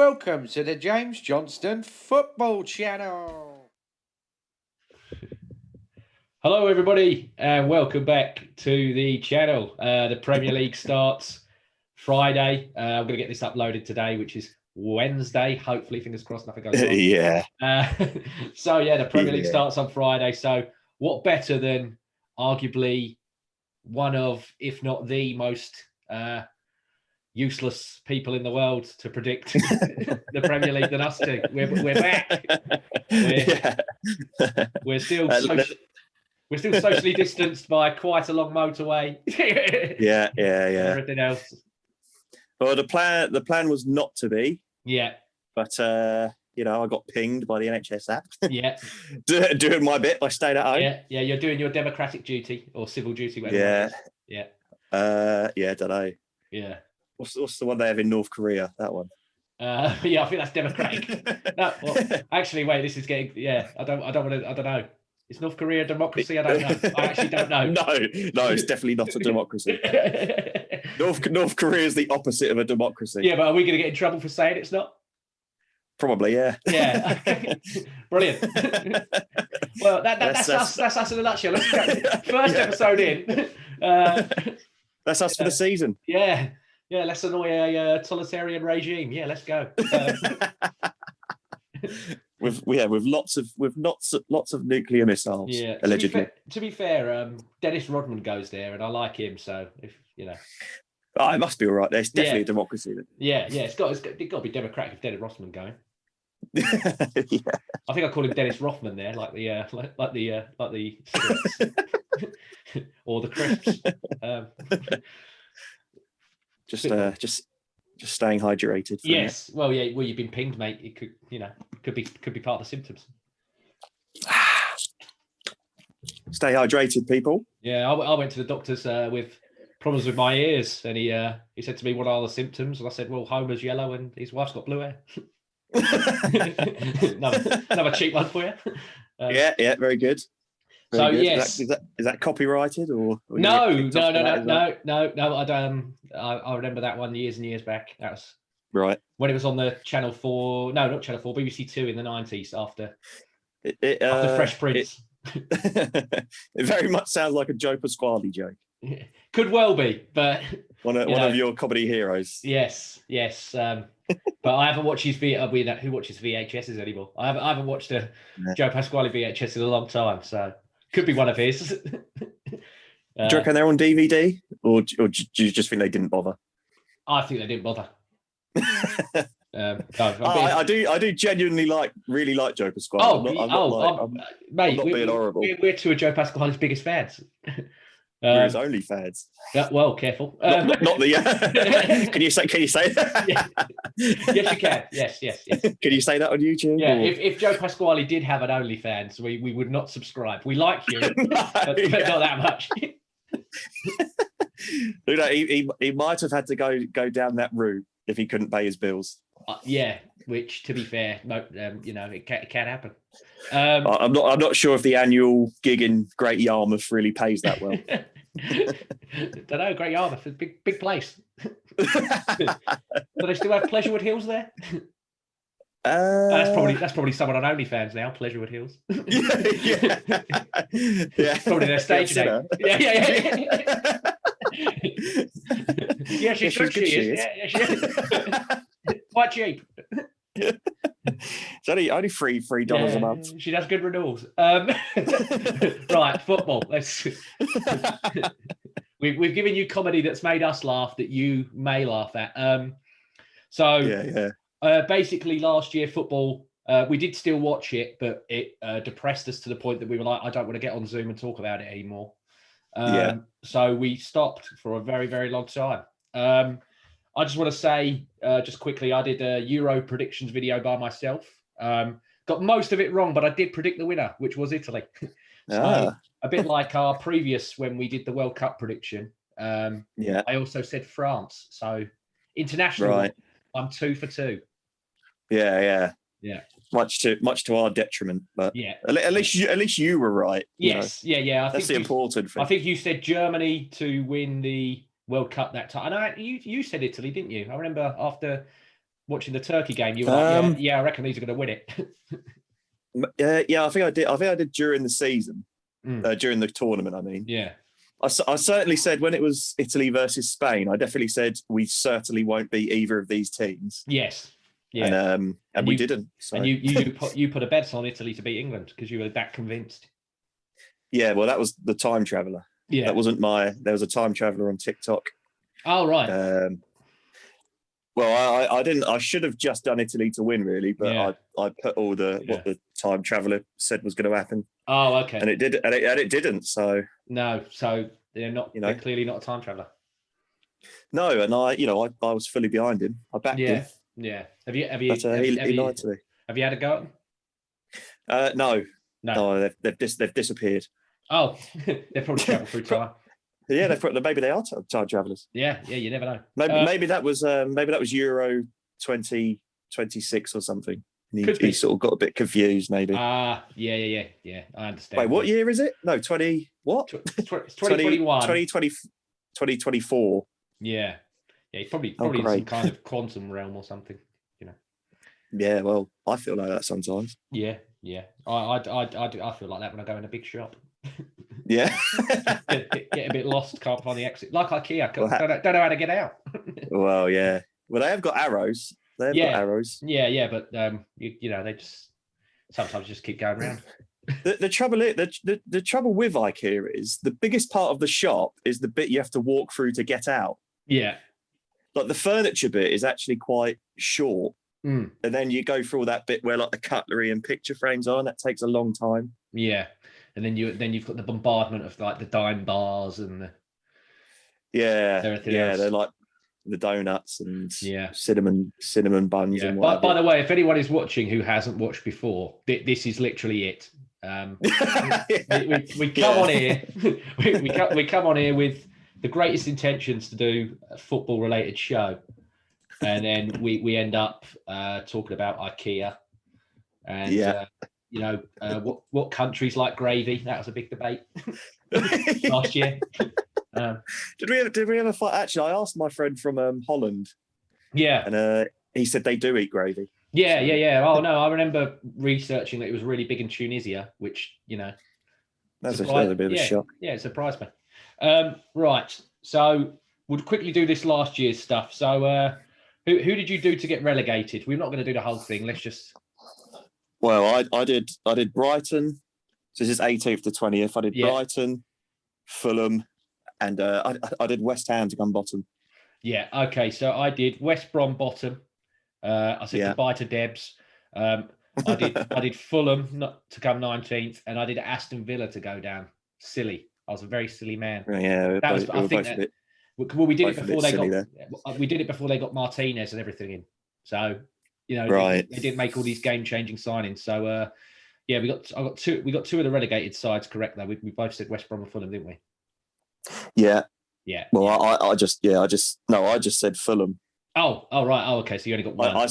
Welcome to the James Johnston Football Channel. Hello, everybody, and welcome back to the channel. The Premier League starts Friday. I'm going to get this uploaded today, which is Wednesday. Hopefully, fingers crossed, nothing goes wrong. Yeah. The Premier League starts on Friday. So what better than arguably one of, if not the most useless people in the world to predict the Premier League than us two. We're back. We're still socially distanced by quite a long motorway. Yeah. Everything else. Well, the plan was not to be. Yeah. But I got pinged by the NHS app. Yeah. Doing my bit by staying at home. Yeah. You're doing your democratic duty or civil duty. Yeah. Yeah. I don't know. Yeah. What's the one they have in North Korea? That one. I think that's democratic. No, well, actually, wait. This is getting. Yeah. I don't know. Is North Korea a democracy? I don't know. I actually don't know. No, it's definitely not a democracy. North Korea is the opposite of a democracy. Yeah, but are we going to get in trouble for saying it's not? Probably, yeah. Yeah. Brilliant. Well, that's us. That's us in a nutshell. Let's go. First episode in. That's us for the season. Yeah. Yeah. Let's annoy a totalitarian regime. Yeah. Let's go. With lots of nuclear missiles. Yeah. Allegedly. To be fair, Dennis Rodman goes there, and I like him. So if you know. Oh, it must be all right. There's definitely a democracy then. Yeah. It's got to be democratic if Dennis Rodman going. Yeah. I think I call him Dennis Rothman there, like the cigarettes. Or the crisps. Just staying hydrated. Yes. Well, yeah. Well, you've been pinged, mate. It could be part of the symptoms. Stay hydrated, people. Yeah, I went to the doctor's with problems with my ears, and he said to me, "What are the symptoms?" And I said, "Well, Homer's yellow, and his wife's got blue hair." another cheap one for you. Yeah, very good. Very good. Yes, is that copyrighted or no? I don't. I remember that one years and years back. That was right when it was on the Channel 4. No, not Channel 4. BBC 2 in the 90s after Fresh Prince. It very much sounds like a Joe Pasquale joke. Could well be, but one of your comedy heroes. Yes. But I haven't watched his who watches VHSs anymore? I haven't watched a Joe Pasquale VHS in a long time, so could be one of his. Do you reckon they're on DVD, or do you just think they didn't bother? I think they didn't bother. I do genuinely really like Joe Pasquale. Mate, not being horrible. We're two of Joe Pasquale's biggest fans. We're his only fans. Well, careful. Not the. Can you say that? Yeah. Yes, you can. Yes. Can you say that on YouTube? Yeah. If Joe Pasquale did have an OnlyFans, we would not subscribe. We like you, but not that much. He might have had to go down that route if he couldn't pay his bills. Which, to be fair, it can happen. I'm not sure if the annual gig in Great Yarmouth really pays that well. Don't know. Great Yarmouth is a big place. Do they still have Pleasurewood Hills there? That's probably someone on OnlyFans now. Pleasurewood Hills. Yeah. Probably their stage name. Yeah. Yeah, she is. Yeah, she is. Quite cheap. It's only $3 a month. She does good renewals. Right, football. We've given you comedy that's made us laugh that you may laugh at. Basically, last year football, we did still watch it, but it depressed us to the point that we were like, I don't want to get on Zoom and talk about it anymore. So we stopped for a very, very long time. I just want to say, just quickly, I did a Euro predictions video by myself. Got most of it wrong, but I did predict the winner, which was Italy. So a bit like our previous, when we did the World Cup prediction. I also said France. So international, I'm 2 for 2. Yeah. Much to our detriment, but at least you were right. Yes, yeah. That's the important thing. I think you said Germany to win the World Cup that time. And you said Italy, didn't you? I remember after watching the Turkey game, you were like, yeah, I reckon these are going to win it. Yeah, I think I did. I think I did during the season, during the tournament. I mean, yeah. I certainly said when it was Italy versus Spain, I definitely said we certainly won't beat either of these teams. Yes. Yeah. And we didn't. So. And you put a bet on Italy to beat England because you were that convinced. Yeah, well, that was the time traveller. Yeah. That wasn't there was a time traveller on TikTok. Oh, right. Well, I didn't. I should have just done Italy to win, really, but I put all what the time traveller said was going to happen. Oh, okay. And it did, and it didn't. So no, so they're not. They're clearly not a time traveller. No, and I was fully behind him. I backed him. Yeah. Have you? He lied to me. Have you had a go at them? No. They've disappeared. Oh, they've probably travelled through time. Yeah, maybe they are time travellers. Yeah, you never know. Maybe that was Euro 2026 or something. He sort of got a bit confused, maybe. Yeah. I understand. Wait, what year is it? No, 2021. 2024. Yeah, he's probably in some kind of quantum realm or something. Yeah, well, I feel like that sometimes. Yeah. I feel like that when I go in a big shop. Yeah. get a bit lost, can't find the exit. Like IKEA, don't know how to get out. Well, yeah. Well, they have got arrows. Got arrows. Yeah, but they just sometimes just keep going around. The trouble with IKEA is the biggest part of the shop is the bit you have to walk through to get out. Yeah. Like the furniture bit is actually quite short. And then you go through all that bit where like the cutlery and picture frames are, and that takes a long time. Yeah. And then you've got the bombardment of like the dime bars and everything else. They're like the donuts and cinnamon buns and whatever. By the way, if anyone is watching who hasn't watched before, this is literally it. We come on here. we come on here with the greatest intentions to do a football related show, and then we end up talking about IKEA and what countries like gravy. That was a big debate last year. Did we ever fight? Actually, I asked my friend from Holland. Yeah, and he said they do eat gravy. Yeah. Oh no, I remember researching that it was really big in Tunisia, which that's a bit of a shock. Yeah, it surprised me. Right, so we'll quickly do this last year's stuff. So, who did you do to get relegated? We're not going to do the whole thing. Let's just. Well, I did Brighton. So this is 18th to 20th. I did Brighton, Fulham, and I did West Ham to come bottom. Yeah. Okay. So I did West Brom bottom. I said goodbye to Debs. I did Fulham not to come 19th, and I did Aston Villa to go down. Silly. I was a very silly man. Yeah. We did it before they got. We did it before they got Martinez and everything in. So. They didn't make all these game-changing signings. So, we got two of the relegated sides correct though. We both said West Brom and Fulham, didn't we? Yeah. Yeah. Well, I just said Fulham. Oh, right. Oh, okay. So you only got one. I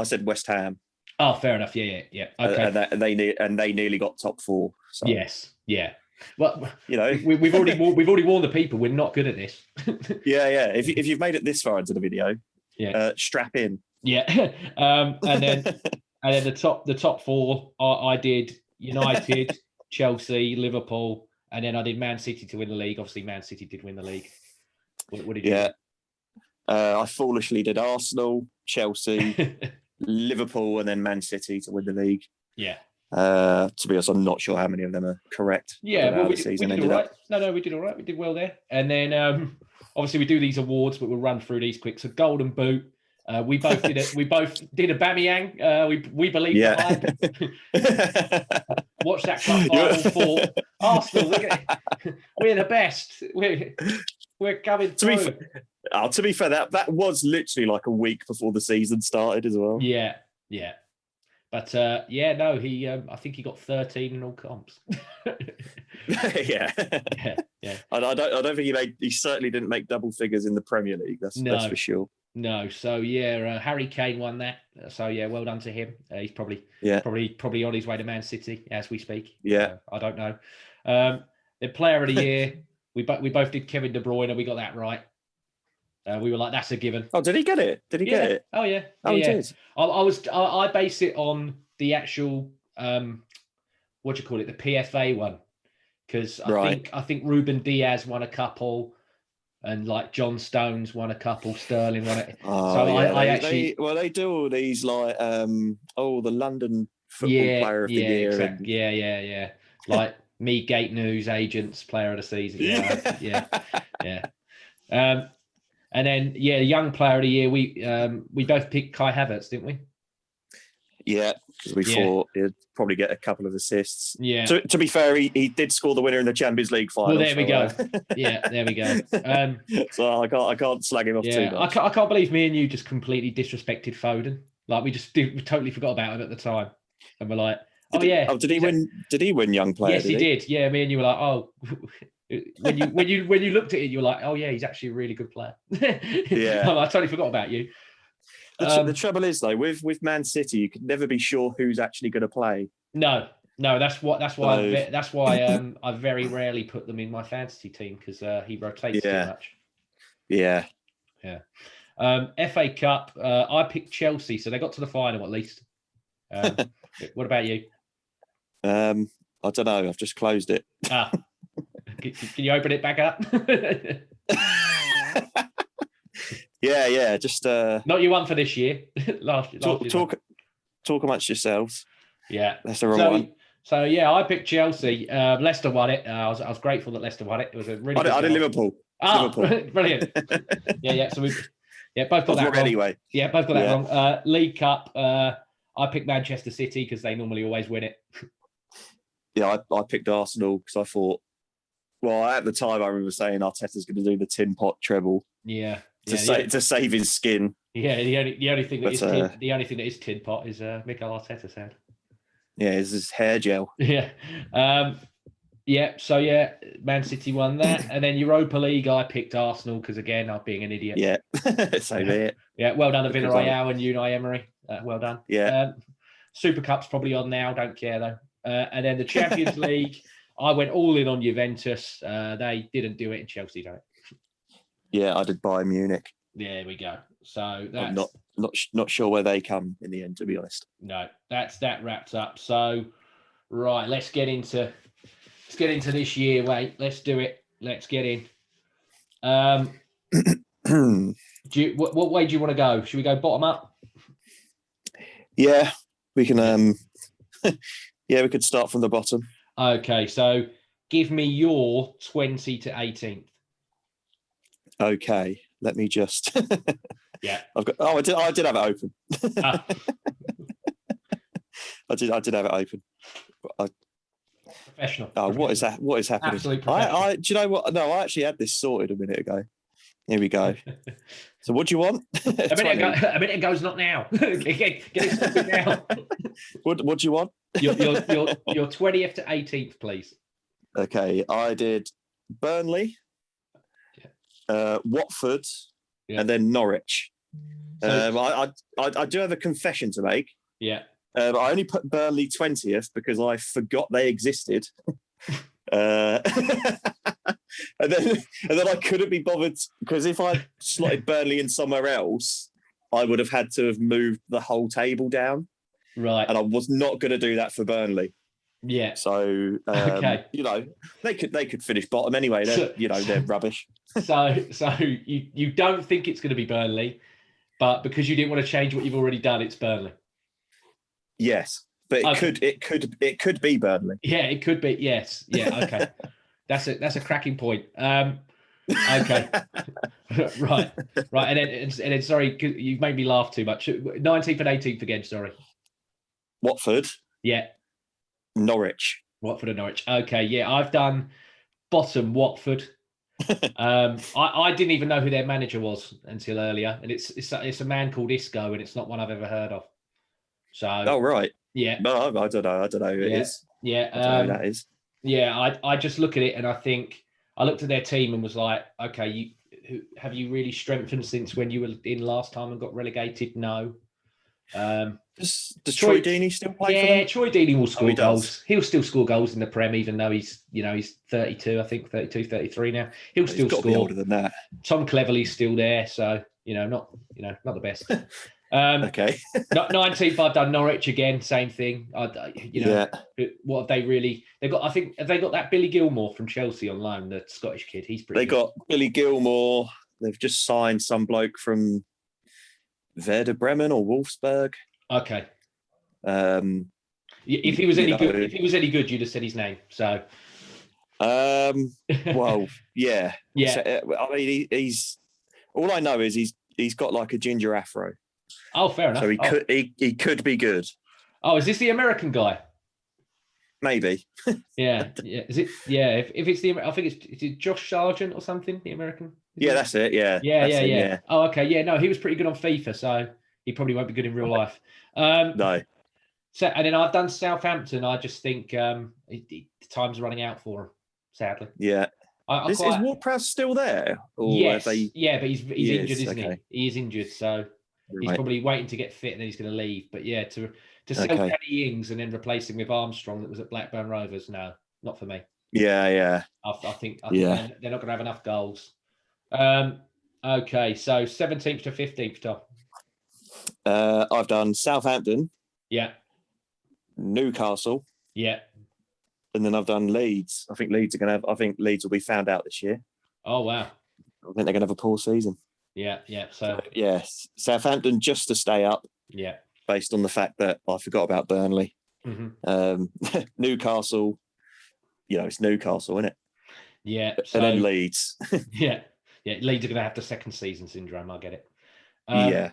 said West Ham. Oh, fair enough. Yeah. Okay. And they nearly got top four. So. Yes. Yeah. Well, we've already warned the people we're not good at this. Yeah. If you've made it this far into the video, strap in. Yeah, and then the top four, I did United, Chelsea, Liverpool, and then I did Man City to win the league. Obviously, Man City did win the league. What did you do? I foolishly did Arsenal, Chelsea, Liverpool, and then Man City to win the league. Yeah. To be honest, I'm not sure how many of them are correct. Yeah, well, we did all right. No, we did all right. We did well there. And then obviously we do these awards, but we'll run through these quick. So Golden Boot. We both did it. We both did a Bamiyang. We believe the hype. Watch that club final for Arsenal. We're the best. We're coming through. To be fair, that was literally like a week before the season started as well. Yeah. But he I think he got 13 in all comps. Yeah. I don't think he certainly didn't make double figures in the Premier League. That's for sure. No, so Harry Kane won that. So well done to him. He's probably on his way to Man City as we speak. Yeah, I don't know. The Player of the Year, we both did Kevin De Bruyne. We got that right. We were like, that's a given. Oh, did he get it? Did he get it? Oh yeah. Oh, he did. I base it on the actual what do you call it, the PFA one, because I think Ruben Diaz won a couple, and like John Stones won a couple, Sterling won it. They do all these like the London football player of the year. Exactly. Yeah. Like me, Gate News Agents Player of the Season. Yeah. And then Young Player of the Year. We both picked Kai Havertz, didn't we? Yeah, because we thought he'd probably get a couple of assists. Yeah. To be fair, he did score the winner in the Champions League final. Well, there we go. There we go. So I can't slag him off too much. I can't believe me and you just completely disrespected Foden. Like we totally forgot about him at the time, and we're like, did he win? Did he win Young Player? Yes, he did. Yeah, me and you were like, oh. when you looked at it, you were like, oh yeah, he's actually a really good player. I totally forgot about you. The trouble is though, with Man City, you can never be sure who's actually going to play. No, that's why I very rarely put them in my fantasy team, because he rotates too much. Yeah. FA Cup, I picked Chelsea, so they got to the final at least. What about you? I don't know. I've just closed it. Can you open it back up? Yeah. Just not your one for this year. last talk amongst yourselves. Yeah, that's the wrong one. So I picked Chelsea. Leicester won it. I was grateful that Leicester won it. It was a really. I did Liverpool. Liverpool. Brilliant. Yeah. So we both got that wrong. Anyway. Yeah, both got that wrong. League Cup. I picked Manchester City because they normally always win it. Yeah, I picked Arsenal because I thought. Well, at the time, I remember saying Arteta's going to do the tin pot treble. Yeah. To save his skin. Yeah, the only thing that is tin pot is Mikel Arteta's head. Yeah, it's his hair gel. Yeah. So Man City won that, and then Europa League, I picked Arsenal because again, I'm being an idiot. Yeah, same here. Yeah, well done to Villarreal and Unai Emery. Well done. Yeah. Super Cup's probably on now. Don't care though. And then the Champions League, I went all in on Juventus. They didn't do it, and Chelsea done it. Yeah, I did Bayern Munich. There we go. So that's I'm not sure where they come in the end, to be honest. No, that wraps up. So right, let's get into this year. Wait, let's do it. Let's get in. What way do you want to go? Should we go bottom up? Yeah, we can. We could start from the bottom. Okay, so give me your 20 to 18th. Okay, let me just. Yeah, I've got. Oh, I did have it open. I did have it open. Professional. Oh, what is that? What is happening? Absolutely professional. Do you know what? No, I actually had this sorted a minute ago. Here we go. So, what do you want? a minute ago's not now. Get it started now. What do you want? Your 20th to 18th, please. Okay, I did Burnley, Watford, and then Norwich. So, I do have a confession to make. Yeah. I only put Burnley 20th because I forgot they existed. And then I couldn't be bothered because if I slotted Burnley in somewhere else, I would have had to have moved the whole table down. Right. And I was not going to do that for Burnley. Yeah. So okay. They could finish bottom anyway. They're rubbish. So you don't think it's going to be Burnley, but because you didn't want to change what you've already done, it's Burnley. Yes, but it could be Burnley. Yeah, it could be. Yes. Yeah. Okay. That's a cracking point. Okay. right. And then sorry, you've made me laugh too much. 19th and 18th again. Sorry. Watford. Yeah. Norwich. Watford and Norwich. Okay. Yeah, I've done bottom Watford. I didn't even know who their manager was until earlier, and it's a man called Isco, and it's not one I've ever heard of. So. Oh right. Yeah. No, I don't know. I don't know who it is. Yeah. I don't know who that is. Yeah, I just look at it and I think I looked at their team and was like, okay, have you really strengthened since when you were in last time and got relegated? No. Does Troy Deeney still play for them? Yeah, Troy Deeney will score he goals. does. He'll still score goals in the Prem, even though he's 32, I think 32, 33 now. He'll still got score. to be older than that. Tom Cleverley's still there, so not the best. Okay. 19th, I've done Norwich again. Same thing. What have they really? They've got. I think have they got that Billy Gilmore from Chelsea on loan, the Scottish kid. He's pretty. They got Billy Gilmore. They've just signed some bloke from Werder Bremen or Wolfsburg. Okay. If he was any good, you'd have said his name. So. Well, yeah. Yeah. So, I mean, he's. All I know is he's got like a ginger afro. Oh, fair enough. So he could be good. Oh, is this the American guy? Maybe. Yeah. Is it? Yeah. If it's I think is it Josh Sargent or something? The American. That's it. Yeah. Yeah. Oh, okay. Yeah. No, he was pretty good on FIFA, so he probably won't be good in real life. No. So, and then I've done Southampton. I just think time's running out for him, sadly. Yeah. Is Ward-Prowse still there? Or yes. Yeah, but he's injured, isn't he? He is injured, so he's probably waiting to get fit, and then he's going to leave. But yeah, to sell Danny Ings and then replace him with Armstrong that was at Blackburn Rovers, no, not for me. Yeah. I think they're not going to have enough goals. Okay, so 17th to 15th, Tom. I've done Southampton. Yeah. Newcastle. Yeah. And then I've done Leeds. I think Leeds will be found out this year. Oh, wow. I think they're going to have a poor season. Yeah. So yes, Southampton just to stay up. Yeah. Based on the fact that I forgot about Burnley. Mm-hmm. Newcastle, it's Newcastle, isn't it? Yeah. And then Leeds. Yeah. Leeds are going to have the second season syndrome. I get it. Yeah.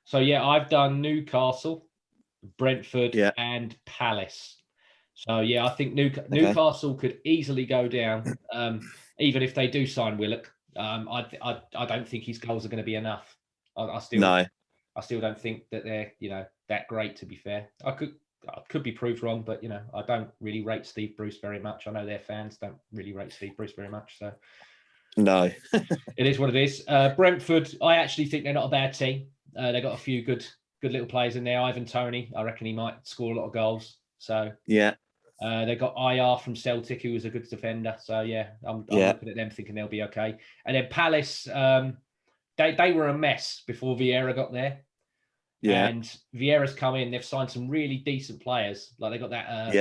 So I've done Newcastle, Brentford, and Palace. So I think Newcastle could easily go down, even if they do sign Willock. I don't think his goals are going to be enough. I still don't think that they're that great. To be fair, I could be proved wrong, but I don't really rate Steve Bruce very much. I know their fans don't really rate Steve Bruce very much. So no, it is what it is. Brentford, I actually think they're not a bad team. They got a few good little players in there. Ivan Toney, I reckon he might score a lot of goals. So yeah. They got IR from Celtic, who was a good defender. So I'm looking at them thinking they'll be okay. And then Palace, they were a mess before Vieira got there. Yeah. And Vieira's come in. They've signed some really decent players. Like they got that.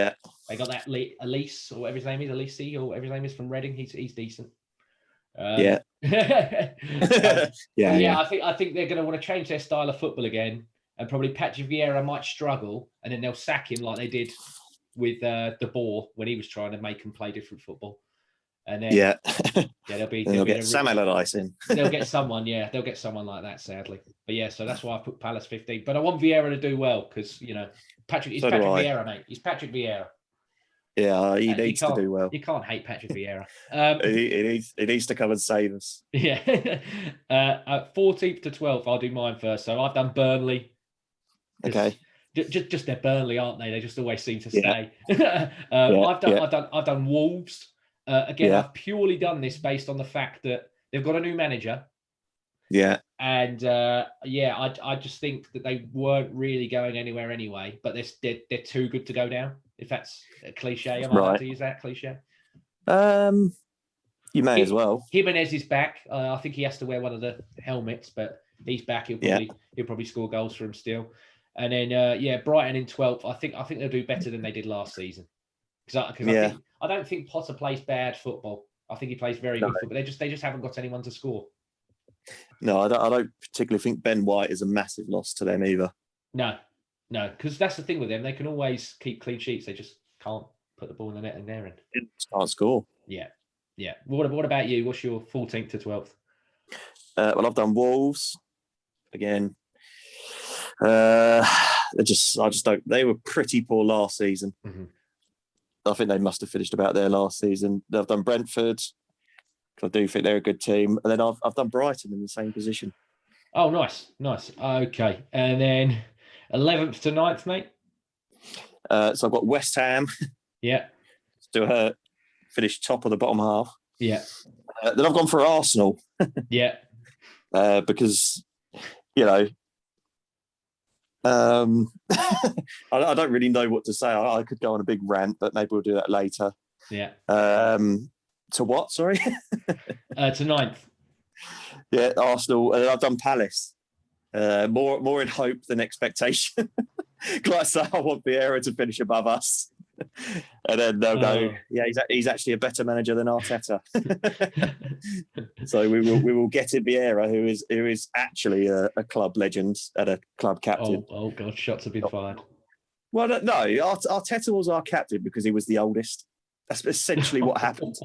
They got that Elise or whatever his name is, Elise or whatever his name is from Reading. He's decent. I think they're going to want to change their style of football again, and probably Patrick Vieira might struggle, and then they'll sack him like they did with De Boer when he was trying to make them play different football. And then they'll get Sam Allardyce in. They'll get someone, they'll get someone like that, sadly. But so that's why I put Palace 15. But I want Vieira to do well because Patrick Vieira, mate. He's Patrick Vieira. Yeah, he needs to do well. You can't hate Patrick Vieira. He needs to come and save us. Yeah. 14th to 12th, I'll do mine first. So I've done Burnley. Okay. Just they're Burnley, aren't they? They just always seem to stay. I've done Wolves. Again, I've purely done this based on the fact that they've got a new manager. Yeah. And I just think that they weren't really going anywhere anyway. But they're too good to go down. If that's a cliche, am I allowed to use that cliche? You may as well. Jimenez is back. I think he has to wear one of the helmets, but he's back. He'll probably score goals for him still. And then Brighton in 12th. I think they'll do better than they did last season. Because I don't think Potter plays bad football. I think he plays very good football. They just haven't got anyone to score. No, I don't particularly think Ben White is a massive loss to them either. No, because that's the thing with them. They can always keep clean sheets. They just can't put the ball in the net in their end. Can't score. Yeah. What about you? What's your 14th to 12th? Well, I've done Wolves again. I just don't. They were pretty poor last season. Mm-hmm. I think they must have finished about there last season. I've done Brentford. I do think they're a good team, and then I've done Brighton in the same position. Oh, nice. Okay, and then 11th to 9th, mate. So I've got West Ham. Yeah. Still finished top of the bottom half. Yeah. Then I've gone for Arsenal. Yeah. Because I don't really know what to say. I could go on a big rant, but maybe we'll do that later. Yeah. To what? Sorry. To ninth. Yeah, Arsenal. I've done Palace. More in hope than expectation. Like I say, I want Vieira to finish above us, and then they'll go, yeah, he's actually a better manager than Arteta. So we will get in Vieira, who is actually a club legend and a club captain. Oh God, shots have been fired. Well, no, Arteta was our captain because he was the oldest. That's essentially what happened.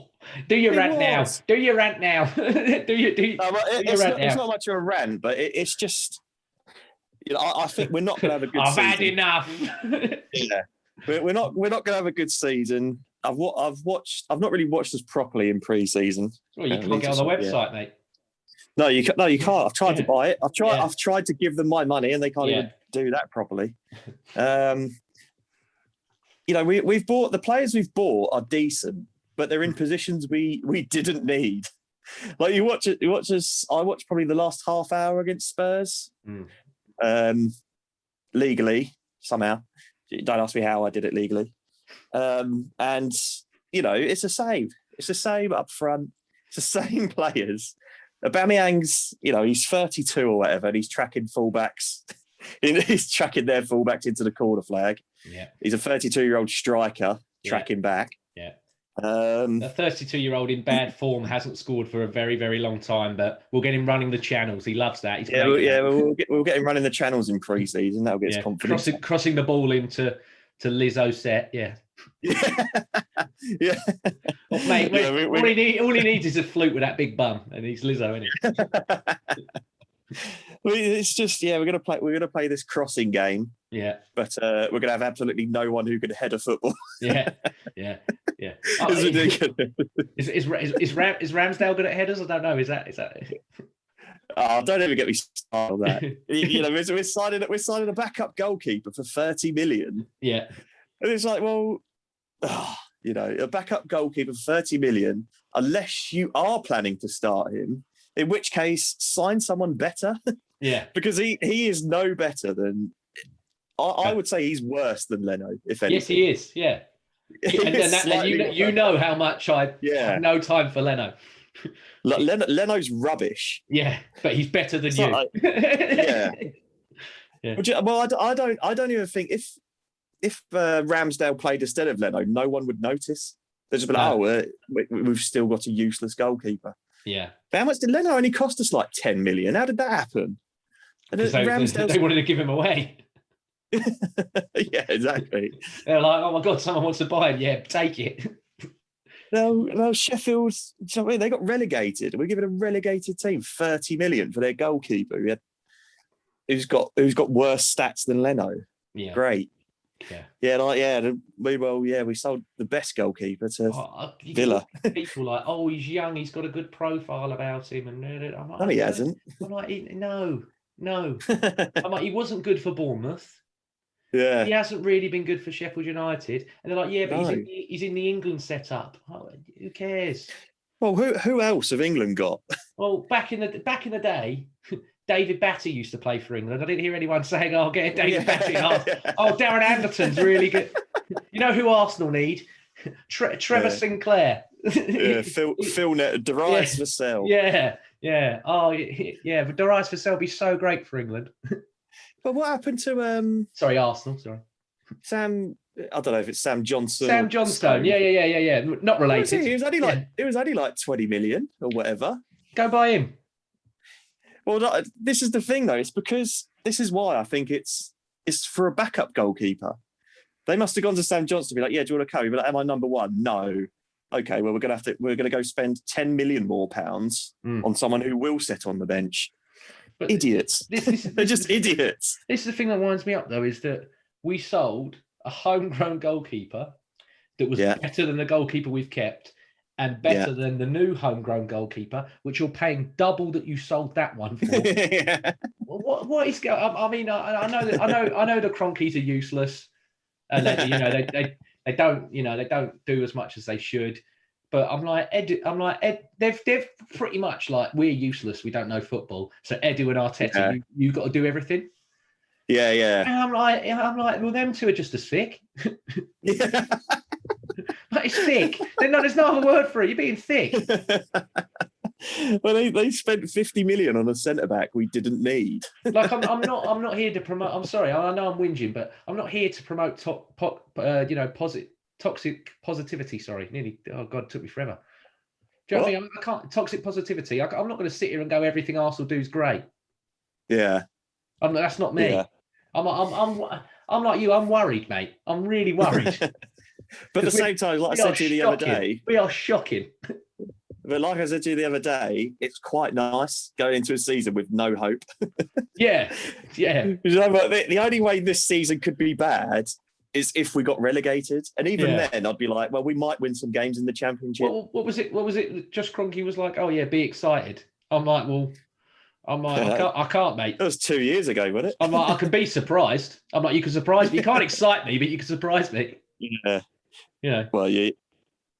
Do your rant now. Do your rant now. It's not much of a rant, but it's just, I think we're not going to have a good season. I've had enough. Yeah, we're not going to have a good season. I've not really watched us properly in pre-season. Well, you can't get on the website, mate. No, you can't. I've tried to buy it. I've tried to give them my money, and they can't even do that properly. We've bought the players we've bought are decent, but they're in positions we didn't need. Like I watched probably the last half hour against Spurs. Legally, somehow. Don't ask me how I did it legally. And it's the same. It's the same up front. It's the same players. Aubameyang's, he's 32 or whatever, and he's tracking fullbacks. He's tracking their fullbacks into the corner flag. Yeah. He's a 32-year-old striker tracking back. Yeah. A 32-year-old in bad form hasn't scored for a very, very long time, but we'll get him running the channels. He loves that. He's we'll get him running the channels in pre-season. That'll get his confidence. Crossing the ball into Lizzo set. Yeah. Yeah. Well, mate, all he needs is a flute with that big bum, and he's Lizzo, isn't he? It's just we're gonna play this crossing game. Yeah. But we're gonna have absolutely no one who can head a football. Yeah. It's ridiculous. Is Ramsdale good at headers? I don't know. Is that? Oh, don't ever get me started on that. We're signing a backup goalkeeper for 30 million. Yeah. And it's like, well, a backup goalkeeper for 30 million, unless you are planning to start him, in which case sign someone better. Yeah. Because he is no better than, I would say he's worse than Leno, if anything. Yes, he is. Yeah. And you know how much I have no time for Leno. Look, Leno's rubbish. Yeah, but he's better than you. Yeah. Well, I don't even think if Ramsdale played instead of Leno, no one would notice. They'd just be like, we've still got a useless goalkeeper. Yeah. But how much did Leno only cost us? Like 10 million. How did that happen? And they wanted to give him away. Yeah, exactly. They're like, oh my God, someone wants to buy him. Yeah, take it. No, Sheffield, they got relegated. We're giving a relegated team 30 million for their goalkeeper who's got worse stats than Leno. Yeah. Great. Yeah. We sold the best goalkeeper to Villa. People like, oh, he's young, he's got a good profile about him, and I'm like, no, he hasn't. I'm like, no. I'm like, he wasn't good for Bournemouth. Yeah, he hasn't really been good for Sheffield United, and they're like, yeah, but he's in the England setup. Oh, who cares? Well, who else have England got? Well, back in the day. David Batty used to play for England. I didn't hear anyone saying, "Oh, get David Batty." Oh, Darren Anderton's really good. You know who Arsenal need? Trevor Sinclair. Phil Net, Darius Vassell. Yeah. Oh, yeah. But Darius Vassell be so great for England. But what happened to Sorry, Arsenal. Sorry, Sam. I don't know if it's Sam Johnson. Sam Johnstone. Yeah. Not related. It was only like 20 million or whatever. Go buy him. Well, this is the thing, though. It's because this is why I think it's for a backup goalkeeper. They must have gone to Sam Johnson to be like, "Yeah, do you want to come?" He'd be like, "Am I number one?" No. Okay, well, we're gonna go spend 10 million more pounds on someone who will sit on the bench. But idiots. They're just idiots. This is the thing that winds me up, though, is that we sold a homegrown goalkeeper that was better than the goalkeeper we've kept. And better than the new homegrown goalkeeper, which you're paying double that you sold that one for. What is going? I mean, I know the Cronkies are useless, and they don't do as much as they should. But I'm like Ed. They're pretty much like, we're useless. We don't know football. So Edu and Arteta, you've got to do everything. Yeah, yeah. And I'm like, well, them two are just as thick. Yeah. Like, it's thick. There's no other word for it. You're being thick. Well, they spent 50 million on a centre back we didn't need. Like I'm not here to promote. I'm sorry. I know I'm whinging, but I'm not here to promote toxic positivity. Sorry, nearly. Oh God, it took me forever. Do you know what I mean? I can't toxic positivity. I'm not going to sit here and go everything Arsenal do is great. Yeah. That's not me. Yeah. I'm like you. I'm worried, mate. I'm really worried. But at the same time, like I said to you the other day, we are shocking. But like I said to you the other day, it's quite nice going into a season with no hope. Yeah, yeah. The only way this season could be bad is if we got relegated. And even then, I'd be like, well, we might win some games in the Championship. Well, what was it? Josh Kroenke was like, oh, yeah, be excited. I'm like, I can't, mate. That was 2 years ago, wasn't it? I'm like, I can be surprised. I'm like, you can surprise me. You can't excite me, but you can surprise me. Yeah. Yeah. Well,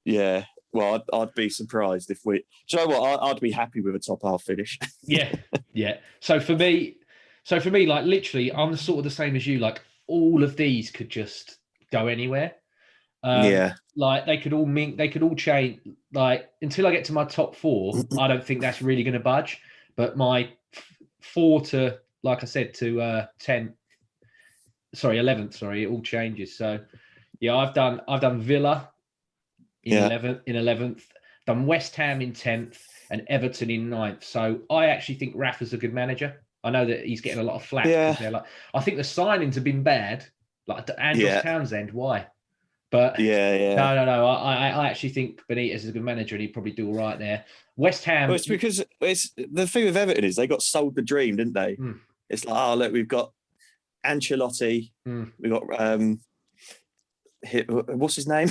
yeah. Well, I'd be surprised if we. Do you know what? I'd be happy with a top half finish. Yeah. So for me, like literally, I'm sort of the same as you. Like all of these could just go anywhere. Like they could all change. Like until I get to my top four, I don't think that's really going to budge. But my 4 to, like I said, to 11th. Sorry, it all changes. So yeah, I've done Villa in 11th, done West Ham in 10th, and Everton in 9th. So I actually think Rafa's a good manager. I know that he's getting a lot of flack. Yeah. I think the signings have been bad. Like Andros Townsend, why? But no. I actually think Benitez is a good manager, and he'd probably do all right there. West Ham. Well, it's because the thing with Everton is they got sold the dream, didn't they? It's like, oh look, we've got Ancelotti, we've got what's his name?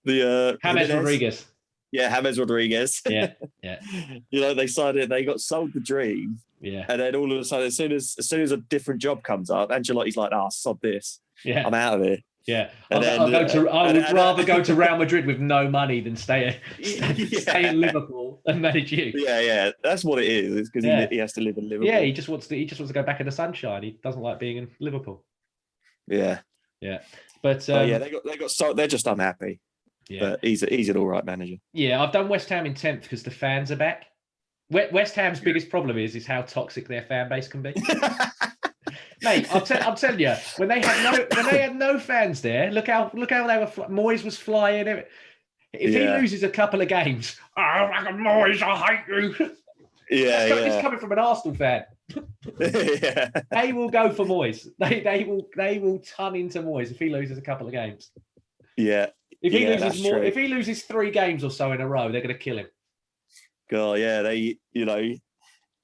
James Rodriguez. Yeah, James Rodriguez. Yeah. They got sold the dream. Yeah. And then all of a sudden, as soon as a different job comes up, Ancelotti's like, sod this. Yeah. I'm out of here. Yeah. I would rather go to Real Madrid with no money than stay in Liverpool and manage you. Yeah. That's what it is. It's because he has to live in Liverpool. Yeah, he just wants to go back in the sunshine. He doesn't like being in Liverpool. Yeah. Yeah. But they got sold. They're just unhappy. Yeah. But he's an all right manager. Yeah, I've done West Ham in 10th because the fans are back. West Ham's biggest problem is how toxic their fan base can be. Mate, I'm telling you, when they had no fans there, look how they were. Moyes was flying. If he loses a couple of games, Moyes, I hate you. It's coming from an Arsenal fan. They will go for Moyes. They will ton into Moyes if he loses a couple of games. Yeah. If he loses 3 games or so in a row, they're going to kill him. God, yeah, they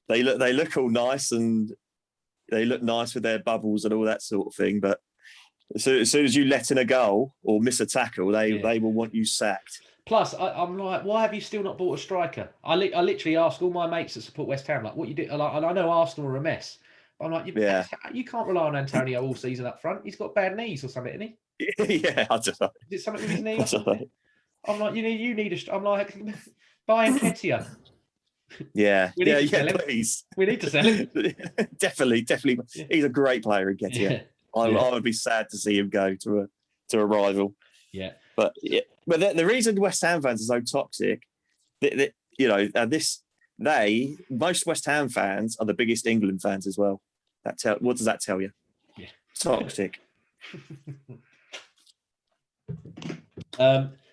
look all nice and they look nice with their bubbles and all that sort of thing. But as soon as you let in a goal or miss a tackle, they will want you sacked. Plus, I'm like, why have you still not bought a striker? I literally ask all my mates that support West Ham, like, what you do? And I know Arsenal are a mess. I'm like, you can't rely on Antonio all season up front. He's got bad knees or something, isn't he? Yeah, I don't know. Is it something with his knees? I'm like, you need I'm like, buy Nketiah. Yeah, please. We need to sell him. Definitely. Yeah. He's a great player, Nketiah. Yeah. I would be sad to see him go to a rival. Yeah. But the reason West Ham fans are so toxic, most West Ham fans are the biggest England fans as well. What does that tell you? Yeah. Toxic.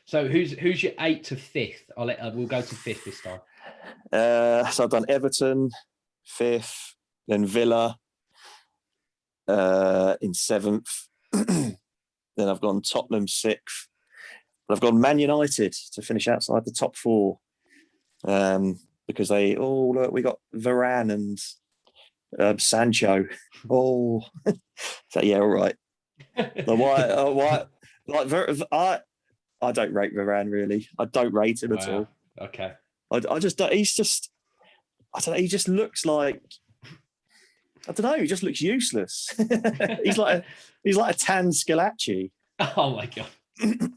So who's your 8th to 5th? We'll go to 5th this time. So I've done Everton 5th, then Villa in 7th, then I've gone Tottenham 6th, but I've gone Man United to finish outside the top 4 because we got Varane and Sancho. So yeah, all right. Why? I don't rate Varane really. I don't rate him at all. Okay. I just don't. He's just. I don't know. He just looks like. I don't know. He just looks useless. he's like a tan Scalacci. Oh my god. I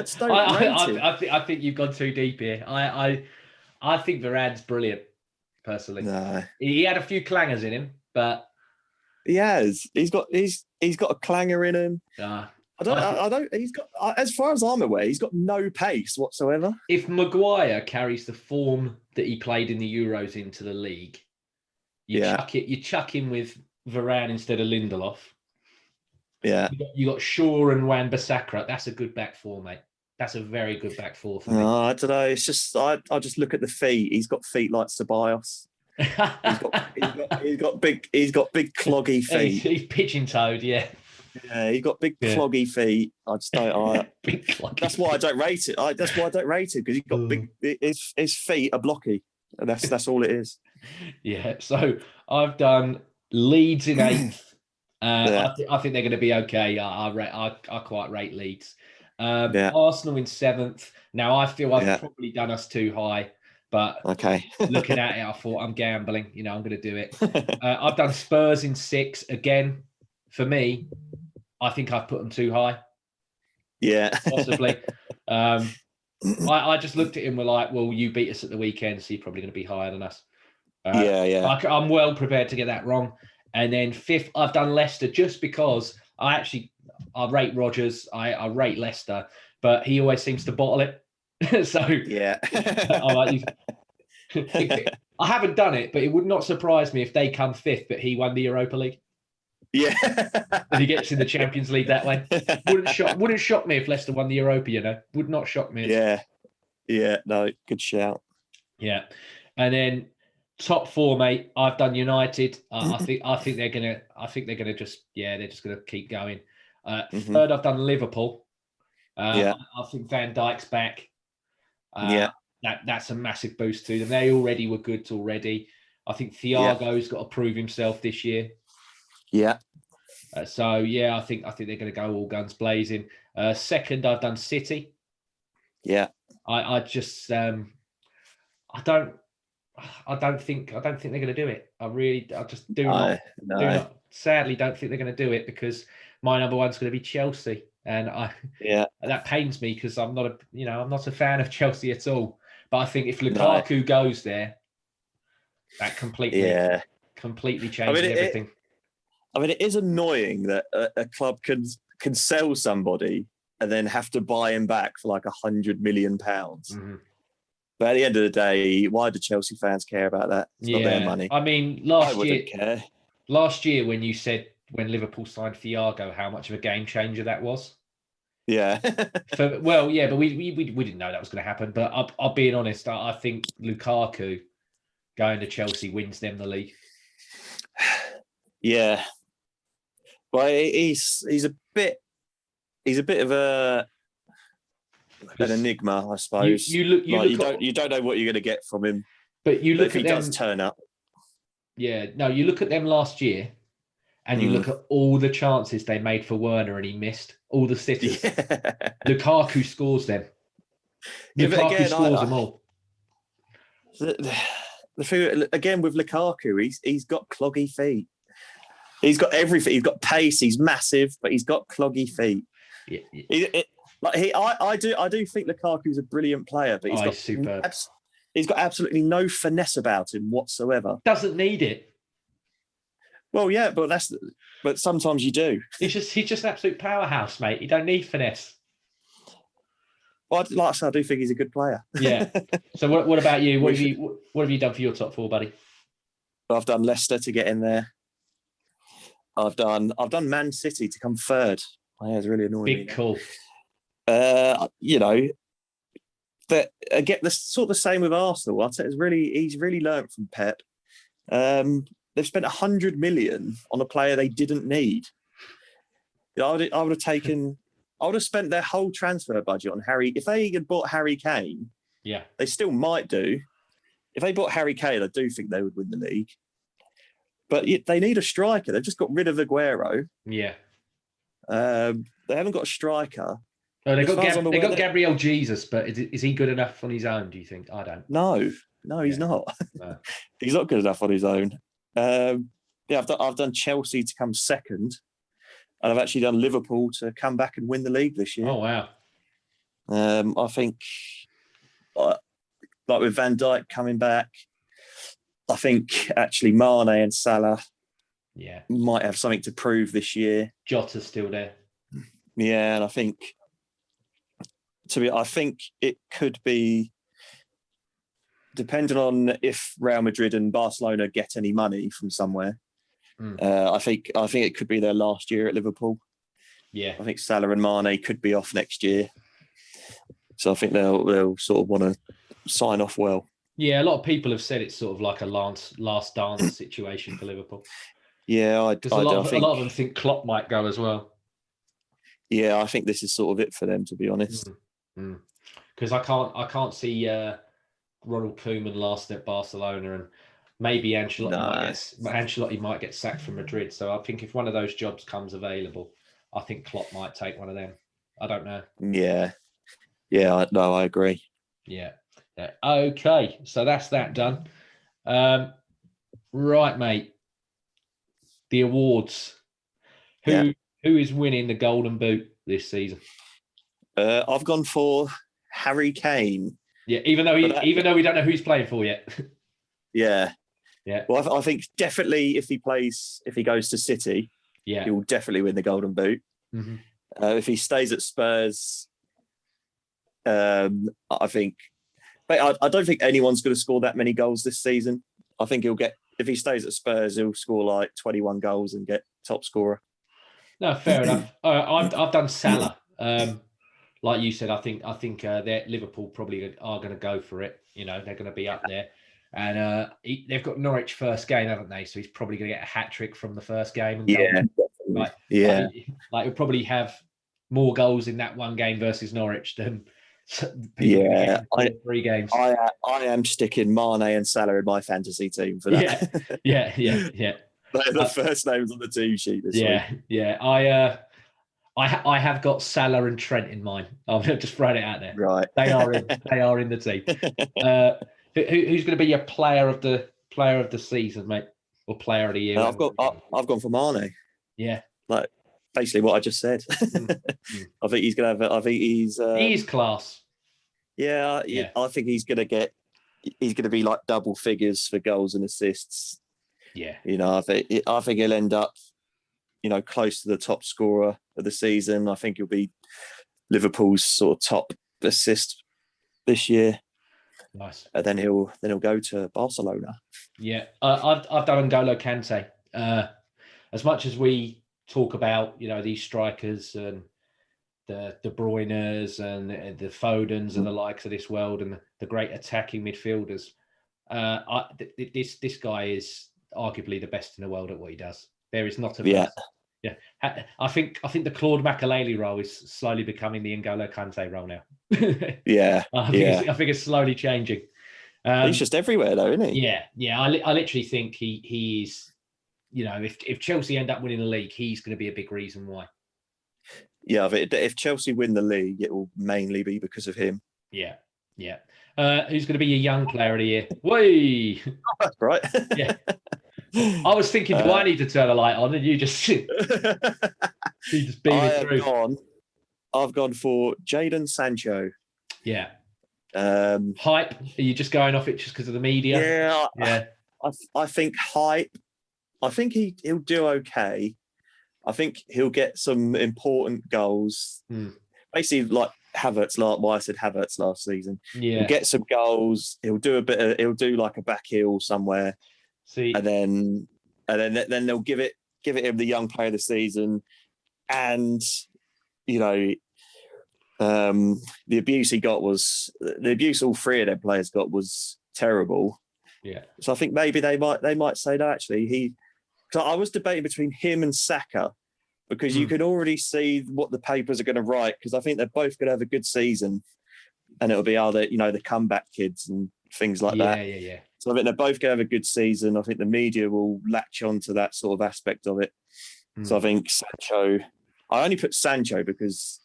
just don't rate him. I think you've gone too deep here. I think Varane's brilliant. Personally, no. He had a few clangers in him, but he has. He's got a clanger in him. I don't. He's got, as far as I'm aware, he's got no pace whatsoever. If Maguire carries the form that he played in the Euros into the league, you chuck him with Varane instead of Lindelof. Yeah, you got Shaw and Wan-Bissaka. That's a good back four, mate. That's a very good back four for me. I don't know. It's just I just look at the feet. He's got feet like Ceballos. He's got big cloggy feet. He's pigeon toed, yeah. Yeah, he's got big cloggy feet. I just don't. Big cloggy. That's why I don't rate it. That's why I don't rate it, because he's got big. His feet are blocky. And that's all it is. Yeah. So I've done Leeds in 8th. I think they're going to be okay. I quite rate Leeds. Arsenal in 7th. Now I feel I've probably done us too high, but looking at it, I thought I'm gambling. I'm going to do it. I've done Spurs in 6 again. For me, I think I've put them too high. Yeah, possibly. I just looked at him. We're like, well, you beat us at the weekend, so you're probably going to be higher than us. I'm well prepared to get that wrong. And then 5th, I've done Leicester just because I rate Rodgers. I rate Leicester, but he always seems to bottle it. So I haven't done it, but it would not surprise me if they come 5th, but he won the Europa League. Yeah, and he gets in the Champions League that way. Wouldn't shock me if Leicester won the Europa. Would not shock me. Yeah. No, good shout. Yeah, and then top 4, mate. I've done United. I think they're gonna just they're just gonna keep going. 3rd, I've done Liverpool. I think Van Dijk's back. That's a massive boost to them. They already were good already. I think Thiago's got to prove himself this year. Yeah. I think they're going to go all guns blazing. 2nd, I've done City. Yeah. I just I don't think they're going to do it. I just do not. Sadly, don't think they're going to do it, because my number 1's going to be Chelsea, and that pains me because I'm not a fan of Chelsea at all. But I think if Lukaku goes there, that completely changes everything. It is annoying that a club can sell somebody and then have to buy him back for like £100 million. Mm-hmm. But at the end of the day, why do Chelsea fans care about that? It's not their money. I mean, last year when you said when Liverpool signed Thiago, how much of a game changer that was. Yeah. But we didn't know that was going to happen. But I'll being honest, I think Lukaku going to Chelsea wins them the league. Yeah. Well, he's a bit of an enigma, I suppose. You don't know what you're going to get from him. But you look if he does turn up. Yeah, no, you look at them last year, and you look at all the chances they made for Werner, and he missed all the sitters. Yeah. Lukaku scores them. Lukaku scores them all. The thing again with Lukaku, he's got cloggy feet. He's got everything. He's got pace. He's massive, but he's got cloggy feet. Yeah. I do think Lukaku's a brilliant player, but he's superb. He's got absolutely no finesse about him whatsoever. Doesn't need it. Well, yeah, but sometimes you do. He's just an absolute powerhouse, mate. You don't need finesse. Well, like I said, I do think he's a good player. Yeah. So what about you? What have you done for your top 4, buddy? I've done Leicester to get in there. I've done Man City to come 3rd. Yeah, it's really annoying. Big call. But again, the sort of the same with Arsenal. I'd say he's really learnt from Pep. They've spent 100 million on a player they didn't need. I would have spent their whole transfer budget on Harry. If they had bought Harry Kane, they still might do. If they bought Harry Kane, I do think they would win the league. But they need a striker. They've just got rid of Aguero. Yeah. They haven't got a striker. Oh, they got Gabriel Jesus, but is he good enough on his own, do you think? I don't. No, he's not. No. He's not good enough on his own. I've done Chelsea to come 2nd, and I've actually done Liverpool to come back and win the league this year. Oh, wow. I think, like with Van Dijk coming back, I think actually Mane and Salah Yeah. Might have something to prove this year. Jota's still there. Yeah, and I think it could be, depending on if Real Madrid and Barcelona get any money from somewhere. I think it could be their last year at Liverpool. Yeah, I think Salah and Mane could be off next year, so I think they'll sort of want to sign off well. Yeah, a lot of people have said it's sort of like a last dance situation for Liverpool. Yeah, because a lot of them think Klopp might go as well. Yeah, I think this is sort of it for them, to be honest. Because I can't see Ronald Koeman lasting at Barcelona, and maybe Ancelotti might get sacked from Madrid. So I think if one of those jobs comes available, I think Klopp might take one of them. I don't know. Yeah, I agree. Yeah. Okay, so that's that done. Right, mate. The awards. Who is winning the Golden Boot this season? I've gone for Harry Kane. Yeah, even though we don't know who he's playing for yet. Yeah. Yeah. Well, I think definitely if he goes to City, he will definitely win the Golden Boot. Mm-hmm. If he stays at Spurs, I think. But I don't think anyone's going to score that many goals this season. I think if he stays at Spurs, he'll score like 21 goals and get top scorer. No, fair enough. I've done Salah. Like you said, I think Liverpool probably are going to go for it. You know, they're going to be up there, and they've got Norwich first game, haven't they? So he's probably going to get a hat trick from the first game. And like he'll probably have more goals in that one game versus Norwich than people in 3 games. I am sticking Mane and Salah in my fantasy team for that. Yeah. They're the first names on the team sheet this week. Yeah. I have got Salah and Trent in mind. I'll just throw it out there. Right. They are in the team. Who's going to be your player of the season, mate, or player of the year? I've gone for Mane. Yeah. Like basically what I just said. I think he's going to have. I think he's. He's class. Yeah. I think he's going to be like double figures for goals and assists. Yeah. You know, I think he'll end up, you know, close to the top scorer of the season. I think he'll be Liverpool's sort of top assist this year. Nice. And then he'll go to Barcelona. Yeah, I've done N'Golo Kante. As much as we talk about, you know, these strikers and the De Bruynes and the Fodens and the likes of this world and the great attacking midfielders, this guy is arguably the best in the world at what he does. There is not a best. Yeah. I think the Claude Makelele role is slowly becoming the N'Golo Kante role now. I think it's slowly changing. He's just everywhere though, isn't he? Yeah. I literally think he's, you know, if Chelsea end up winning the league, he's going to be a big reason why. Yeah, if Chelsea win the league, it will mainly be because of him. Yeah. Who's going to be your young player of the year? Whey! Right. Yeah. I was thinking, do I need to turn a light on? And you just beam it through. I've gone for Jadon Sancho. Yeah. Hype? Are you just going off it just because of the media? Yeah. I think hype. I think he'll do okay. I think he'll get some important goals. Basically, like Havertz. Why I said Havertz last season. Yeah. He'll get some goals. He'll do like a back heel somewhere. See, and then they'll give it him the young player of the season, and you know, the abuse all 3 of their players got was terrible. Yeah. So I think maybe they might say that actually So I was debating between him and Saka because you can already see what the papers are going to write because I think they're both going to have a good season, and it'll be the comeback kids and things like that. Yeah. So I think they're both going to have a good season. I think the media will latch on to that sort of aspect of it. So I think Sancho. I only put Sancho because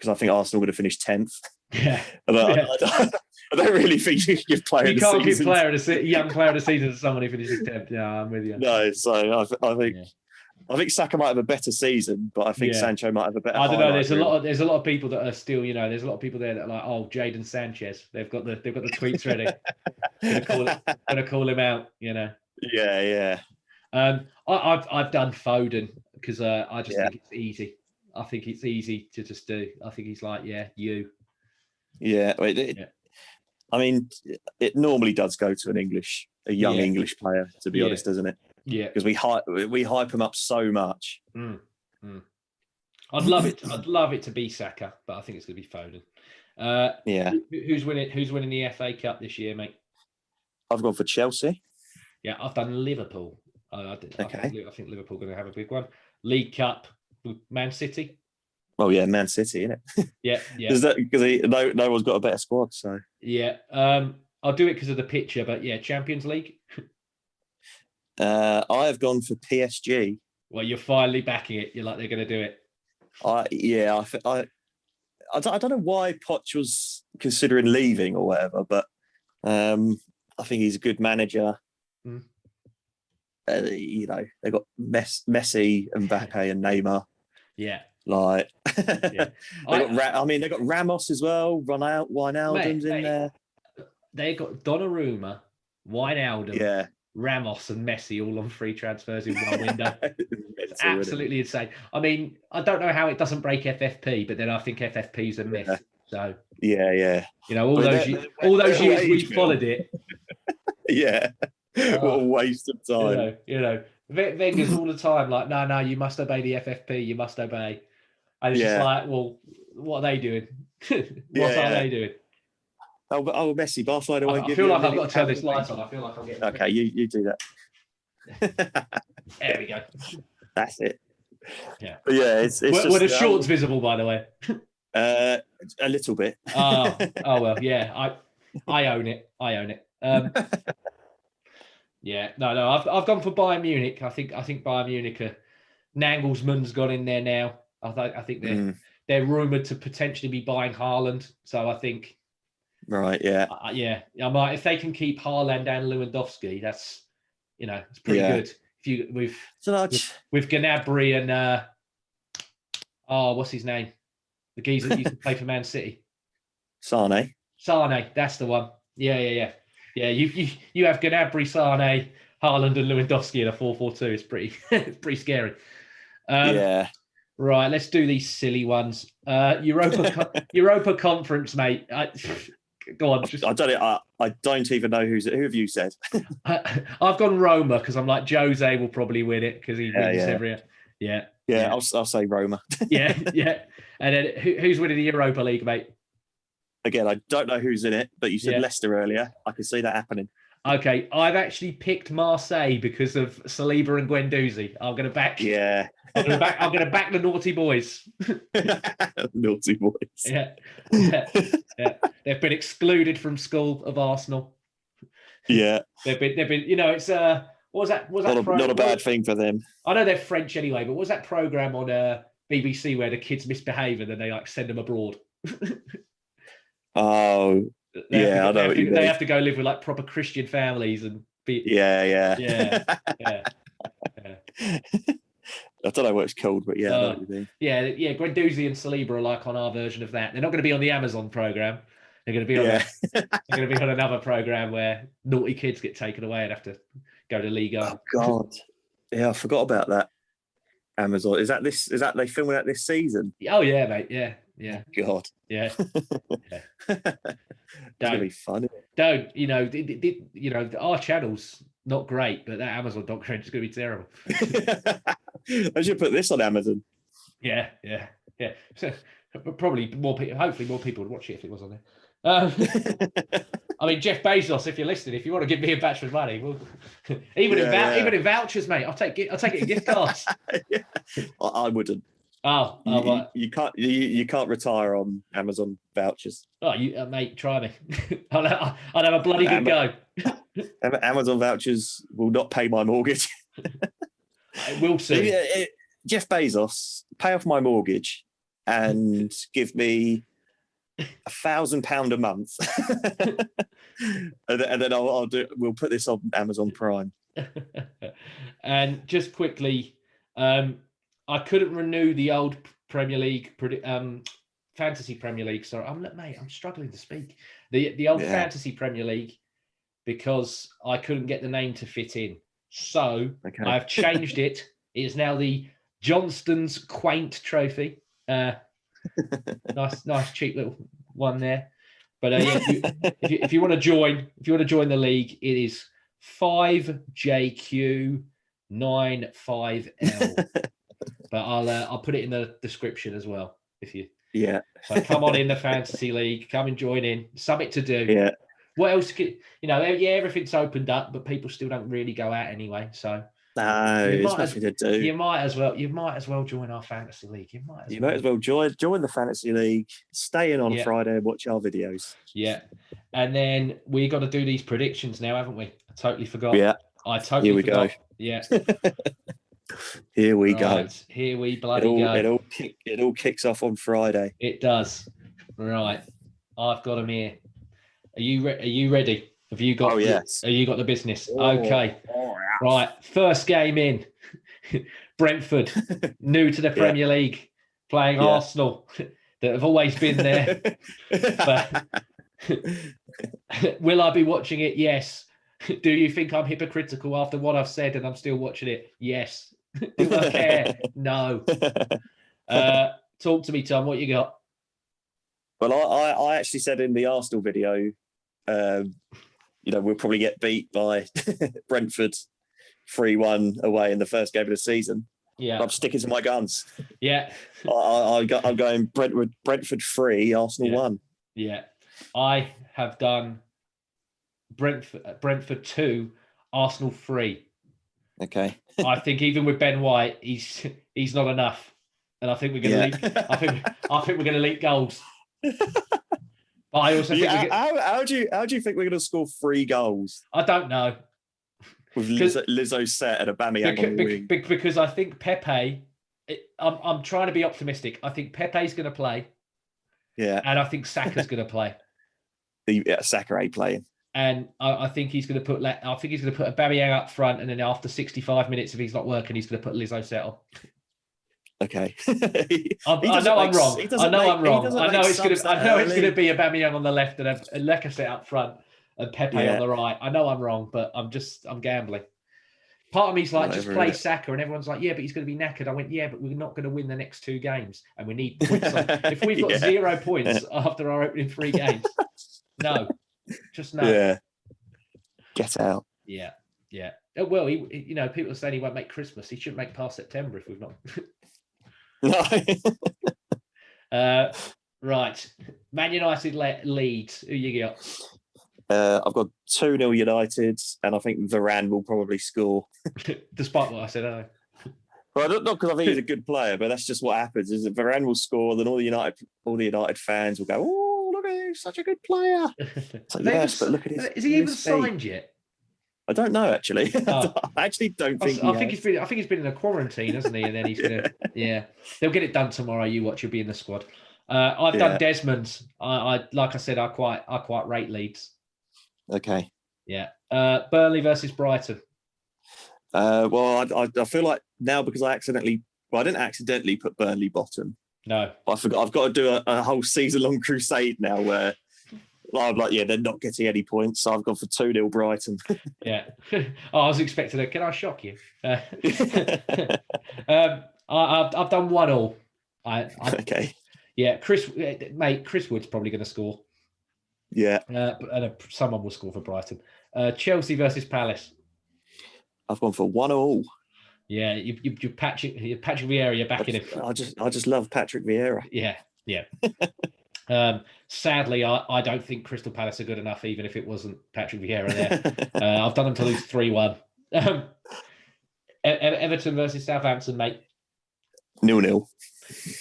I think Arsenal would have finished 10th. Yeah. I don't really think you can give player of the season. You can't give young player of the season to someone who finishes 10th. Yeah, I'm with you. No, so I think Saka might have a better season, but I think Sancho might have a better. I don't know. There's a lot of people that are still, you know, there's a lot of people there that are like, oh, Jadon Sanchez. They've got the tweets ready. Gonna call him out, you know. Yeah. I've done Foden because I just Yeah. think it's easy. I think it's easy to just do. I think he's like, yeah, you. Yeah. I mean, it normally does go to a young Yeah. English player, to be Yeah. honest, doesn't it? Yeah. Because we hype him up so much. I'd love it to be Saka, but I think it's going to be Foden. Yeah. Who's winning the FA Cup this year, mate? I've gone for Chelsea. Yeah, I've done Liverpool. I think Liverpool are going to have a big one. League Cup, Man City. Well, yeah, Man City, isn't it? Yeah. Because no one's got a better squad. So yeah, I'll do it because of the picture, but yeah, Champions League. I have gone for PSG. Well, you're finally backing it. You're like they're going to do it. I don't know why Poch was considering leaving or whatever, but I think he's a good manager. They've got Messi, Mbappe, and Neymar. Yeah. Like, they got Ramos as well. Wijnaldum's in there. They got Donnarumma, Wijnaldum, yeah, Ramos, and Messi all on free transfers in one window. It's absolutely insane. I mean, I don't know how it doesn't break FFP, but then I think FFP's a myth. Yeah. So yeah. All those years we followed it. Yeah. What a waste of time. Wenger's all the time like, no, you must obey the FFP. You must obey. And it's just like, well, what are they doing? What are they doing? Oh, Messi, Barcelona won't I give feel you like I've got to turn this light on. I feel like I'm getting... Okay, you do that. There we go. That's it. Yeah. But yeah, it's were the shorts visible, by the way? A little bit. Oh well, yeah. I own it. Yeah, no. I've gone for Bayern Munich. I think Bayern Munich. Nagelsmann's got in there now. I think they're rumored to potentially be buying Haaland. So I think. Right. Yeah. I might, if they can keep Haaland and Lewandowski, that's it's pretty good. If with Gnabry and what's his name? The geezer that used to play for Man City. Sane, that's the one. Yeah. You have Gnabry, Sane, Haaland, and Lewandowski in a 4-4-2. It's pretty scary. Right, let's do these silly ones. Europa Conference, mate. Go on. I don't even know who have you said. I've gone Roma because I'm like Jose will probably win it because he wins every year. Yeah. I'll say Roma. yeah. And then who's winning the Europa League, mate? Again, I don't know who's in it, but you said Leicester earlier. I can see that happening. Okay, I've actually picked Marseille because of Saliba and Guendouzi. I'm going to back. Yeah. I'm going to back the naughty boys. Naughty boys. Yeah. They've been excluded from school of Arsenal. Yeah. They've been. It's what was that? Not a bad thing for them. I know they're French anyway, but what was that program on BBC where the kids misbehave and then they send them abroad? Oh. I know what you mean. They have to go live with proper Christian families and be. Yeah. I don't know what it's called, but I know what you mean. Yeah. Guendouzi and Saliba are on our version of that. They're not going to be on the Amazon program. They're going to be on. They're going to be on another program where naughty kids get taken away and have to go to Liga. Oh God! Yeah, I forgot about that. Amazon is that they filming that this season? Oh yeah, mate. Yeah. God. Yeah. It's gonna be fun. Our channel's not great, but that Amazon documentary is gonna be terrible. I should put this on Amazon. Yeah. So, probably more people. Hopefully, more people would watch it if it was on there. I mean, Jeff Bezos, if you're listening, if you want to give me a batch of money, even in vouchers, mate, I'll take it in gift cards. I wouldn't. Right. You can't retire on Amazon vouchers. Oh, you mate, try me. I'll have a bloody good go. Amazon vouchers will not pay my mortgage. We'll see. Jeff Bezos, pay off my mortgage and give me £1,000 a month, and then I'll do. We'll put this on Amazon Prime. And just quickly, I couldn't renew the old Premier League, Fantasy Premier League. Sorry, I'm struggling to speak. The old Fantasy Premier League because I couldn't get the name to fit in. So Okay. I've changed it. It is now the Johnston's Quaint Trophy. Nice, cheap little one there. But yeah, if you want to join, the league, it is 5JQ95L. But I'll put it in the description as well. So come on in the fantasy league, come and join in. Something to do. Yeah. What else everything's opened up, but people still don't really go out anyway. So no, there's nothing to do. You might as well join our fantasy league. You might as well join the fantasy league, stay in on Friday and watch our videos. Yeah. And then we got to do these predictions now, haven't we? I totally forgot. Yeah. I totally forgot. Go. Yeah. Here we go. Here we bloody go. It all kicks off on Friday. It does. Right. I've got them here. Are you ready? Have you got? Oh yes. Have you got the business? Okay. Right. First game in. Brentford, new to the Premier League, playing Arsenal, that have always been there. But will I be watching it? Yes. Do you think I'm hypocritical after what I've said and I'm still watching it? Yes. Do I care? No. Talk to me, Tom. What you got? Well, I actually said in the Arsenal video, we'll probably get beat by Brentford 3-1 away in the first game of the season. Yeah, I'm sticking to my guns. Yeah, I'm going Brentford 3, Arsenal 1. Yeah, I have done Brentford 2, Arsenal 3. Okay. I think even with Ben White, he's not enough, and I think we're going to leak. I think we're going to leak goals. But I also think how do you think we're going to score 3 goals? I don't know. With Lizzo set and Aubameyang on the wing. Because I think Pepe. I'm trying to be optimistic. I think Pepe's going to play. Yeah. And I think Saka's going to play. Saka ain't playing. And I think he's going to put. I think he's going to put Aubameyang up front, and then after 65 minutes, if he's not working, he's going to put Lizzo set on. Okay. I know I'm wrong. I know it's going to be Aubameyang on the left and Lacazette up front and Pepe on the right. I know I'm wrong, but I'm gambling. Part of me's like, just play Saka, and everyone's like, yeah, but he's going to be knackered. I went, yeah, but we're not going to win the next 2 games, and we need points. If we've got 0 points after our opening 3 games, no, just no. Yeah. Get out. Yeah. Well, people are saying he won't make Christmas. He shouldn't make past September if we've not. No. Right. Man United Leeds. Who you got? I've got 2-0 United, and I think Varane will probably score. Despite what I said, Well, not because I think he's a good player, but that's just what happens. Is that Varane will score, then all the United fans will go, "Oh, look at him, he's such a good player." Like, yes, but look at his. Is he even signed yet? I don't know, actually. Oh. I actually don't think. I think he's been in a quarantine, hasn't he? And then he's gonna. Yeah, they'll get it done tomorrow. You watch. He'll be in the squad. I've done Desmond. I like I said, I quite rate Leeds. Okay. Yeah. Burnley versus Brighton. Well, I feel like now because I didn't accidentally put Burnley bottom. No. I forgot. I've got to do a whole season-long crusade now where I'm like, they're not getting any points, so I've gone for 2-0 Brighton. Yeah. I was expecting it. Can I shock you? I've done 1-1. Okay. Yeah, Chris Wood's probably going to score. Yeah. And someone will score for Brighton. Chelsea versus Palace. I've gone for 1-1. Yeah, you're Patrick Vieira. You're backing him. I just love Patrick Vieira. Yeah. Sadly, I don't think Crystal Palace are good enough, even if it wasn't Patrick Vieira there. I've done them to lose 3-1. Everton versus Southampton, mate. 0-0.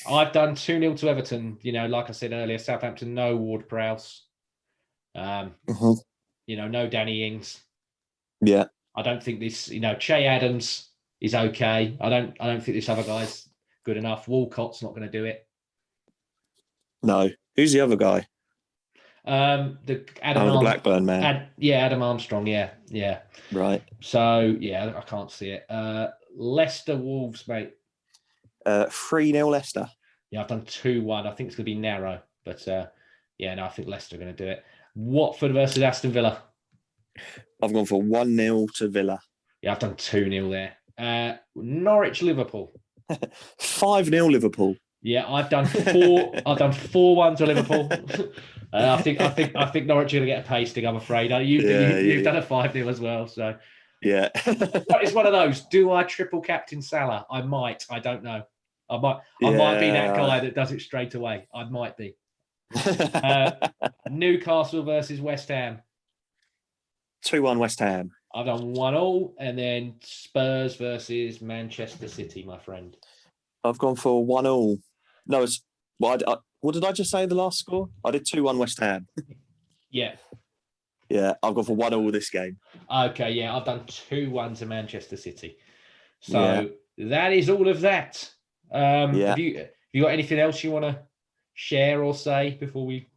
I've done 2-0 to Everton. Like I said earlier, Southampton, no Ward-Prowse. No Danny Ings. Yeah. I don't think this, Che Adams is okay. I don't think this other guy's good enough. Walcott's not going to do it. No. Who's the other guy? The Blackburn man. Adam Armstrong. Yeah. Right. So I can't see it. Leicester Wolves, mate. 3-0 Leicester. Yeah, I've done 2-1. I think it's going to be narrow, but I think Leicester are going to do it. Watford versus Aston Villa. I've gone for 1-0 to Villa. Yeah, I've done 2-0 there. Norwich, Liverpool. 5-0 Liverpool. Yeah, I've done 4. I've done 4-1 to Liverpool. I think Norwich are going to get a pasting. I'm afraid. You've done a 5-0 as well. So yeah, but it's one of those. Do I triple captain Salah? I might. I don't know. I might be that guy that does it straight away. I might be. Newcastle versus West Ham. 2-1 West Ham. I've done 1-1, and then Spurs versus Manchester City, my friend. I've gone for 1-1. No, it's what did I just say? The last score? I did 2-1 West Ham. Yeah. Yeah, I've gone for 1-1 this game. Okay, yeah, I've done 2-1 to Manchester City. So that is all of that. Have you got anything else you want to share or say before we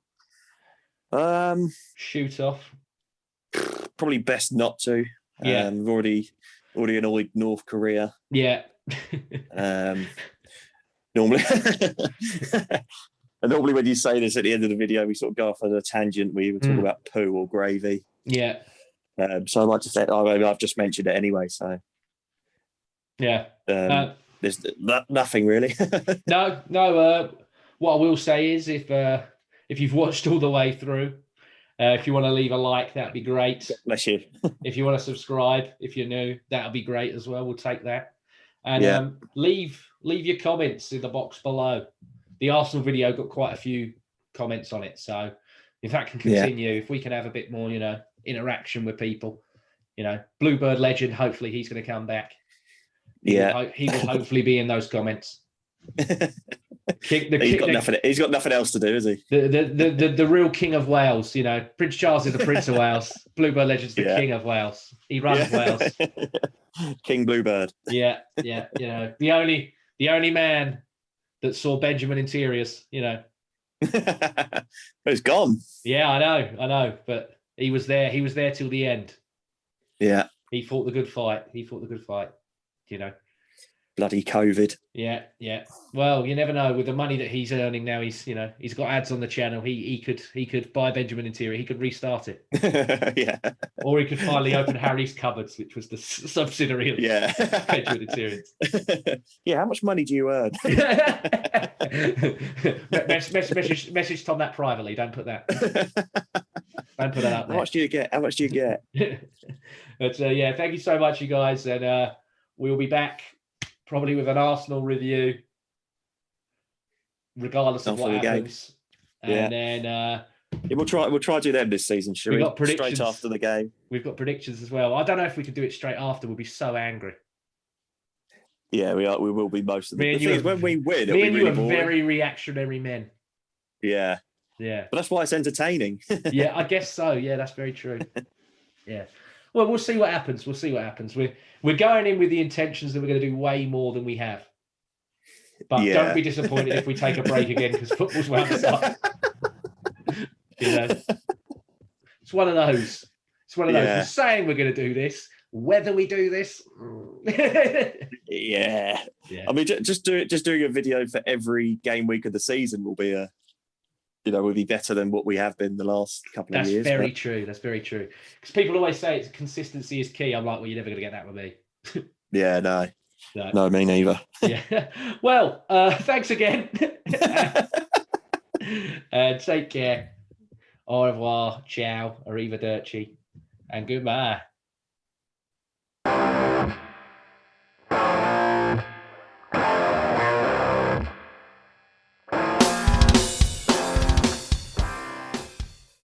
shoot off? Probably best not to. Yeah. We've already annoyed North Korea. Yeah. Normally and normally when you say this at the end of the video, we sort of go off on a tangent. We were talking about poo or gravy. Yeah. So I might just say, I've just mentioned it anyway. So yeah. There's nothing really. No. What I will say is if you've watched all the way through, if you want to leave a like, that'd be great. Bless you. If you want to subscribe, if you're new, that'll be great as well. We'll take that. And leave your comments in the box below. The Arsenal video got quite a few comments on it, so if that can continue, if we can have a bit more, interaction with people, Bluebird legend. Hopefully, he's going to come back. He will hopefully be in those comments. He's got nothing else to do, is he? The real King of Wales, Prince Charles is the Prince of Wales. Bluebird legend's the King of Wales. He runs Wales. King Bluebird. Yeah. The only man that saw Benjamin Interiors. It's gone. Yeah, I know, but he was there. He was there till the end. Yeah. He fought the good fight. Bloody COVID. Yeah. Well, you never know. With the money that he's earning now, he's got ads on the channel. He could buy Benjamin Interior. He could restart it. Yeah. Or he could finally open Harry's Cupboards, which was the subsidiary of Benjamin Interior. Yeah. How much money do you earn? Message Tom that privately. Don't put that. Don't put that up there. How much do you get? But thank you so much, you guys, and we'll be back. Probably with an Arsenal review, regardless of what happens. And then we'll try to do them this season, shall we? Got predictions straight after the game. We've got predictions as well. I don't know if we could do it straight after. We'll be so angry. Yeah, we are. We will be most of the time. When we win, me and you are very reactionary men. Yeah. Yeah. But that's why it's entertaining. Yeah, I guess so. Yeah, that's very true. Yeah. Well, we'll see what happens. We're going in with the intentions that we're going to do way more than we have. But don't be disappointed if we take a break again because football's wound us up. It's one of those. We're saying we're going to do this. Whether we do this, yeah. I mean, just doing a video for every game week of the season will be will be better than what we have been the last couple of years. That's very true. Because people always say consistency is key. I'm like, well, you're never going to get that with me. Yeah, no, me neither. Yeah. Well, thanks again. Take care. Au revoir, ciao, arrivederci, and goodbye.